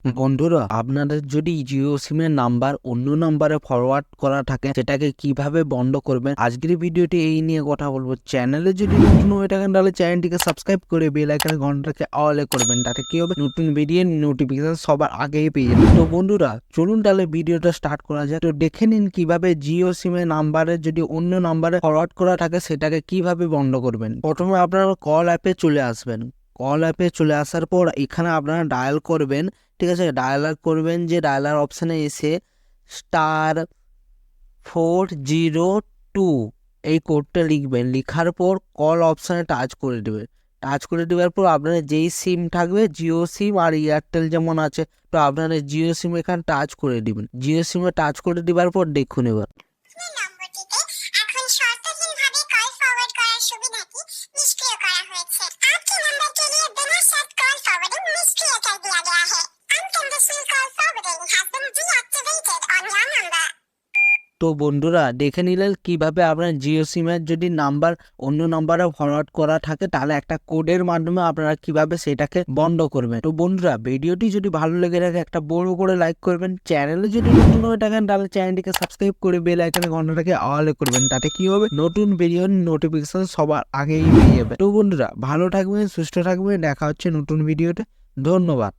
বন্ধুরা, আপনাদের যদি জিও সিমের নাম্বার অন্য নাম্বারে ফরওয়ার্ড করা থাকে সেটাকে কিভাবে বন্ধ করবেন, আজকের ভিডিওটি এই নিয়ে কথা বলবো। চ্যানেলে যদি নতুন হয়ে থাকেন তাহলে চ্যানেলটিকে সাবস্ক্রাইব করে বেল আইকনের ঘন্টাকে অলে করবেন। তাতে কি হবে, নতুন ভিডিও নোটিফিকেশন সবার আগেই পেয়ে যাবেন। তো বন্ধুরা চলুন তাহলে ভিডিওটা স্টার্ট করা যায়। তো দেখে নিন কিভাবে জিও সিমের নাম্বারে যদি অন্য নাম্বারে ফরওয়ার্ড করা থাকে সেটাকে কিভাবে বন্ধ করবেন। প্রথমে আপনারা কল অ্যাপে চলে আসবেন। কল অ্যাপে চলে আসার পর এখানে আপনারা ডায়াল করবেন। ঠিক আছে, ডায়ালার করবেন, যে ডায়ালার অপশানে এসে *402 এই কোডটা লিখবেন। লিখার পর কল অপশানে টাচ করে দেবেন। টাচ করে দেওয়ার পর আপনার যেই সিম থাকবে, জিও সিম আর এয়ারটেল যেমন আছে, তো আপনারা জিও সিম এখানে টাচ করে দিবেন। জিও সিমে টাচ করে দেওয়ার পর দেখুন এবার নম্বরটিতে এখন শর্তহীনভাবে কল ফরওয়ার্ড করার সুবিধাটি নিষ্ক্রিয় করা হয়েছে। आपके नंबर के लिए बिना शर्त कॉल फॉरवर्डिंग निष्क्रिय कर दिया गया है। Unconditional call forwarding has been deactivated on your number. তো বন্ধুরা দেখে নিলেন কিভাবে আপনার জিও সিমের যদি নাম্বার অন্য নাম্বারে ফরওয়ার্ড করা থাকে তাহলে একটা কোডের মাধ্যমে আপনারা কিভাবে সেটাকে বন্ধ করবেন। তো বন্ধুরা ভিডিওটি যদি ভালো লেগে থাকে একটা বড় করে লাইক করবেন। চ্যানেলে যদি নতুন হয়ে থাকেন তাহলে চ্যানেলটিকে সাবস্ক্রাইব করে বেল আইকনের ঘন্টাটাকে অলে করবেন। তাতে কি হবে, নতুন ভিডিওর নোটিফিকেশন সবার আগেই পেয়ে যাবে। তো বন্ধুরা ভালো থাকবেন, সুস্থ থাকবেন, দেখা হচ্ছে নতুন ভিডিওতে। ধন্যবাদ।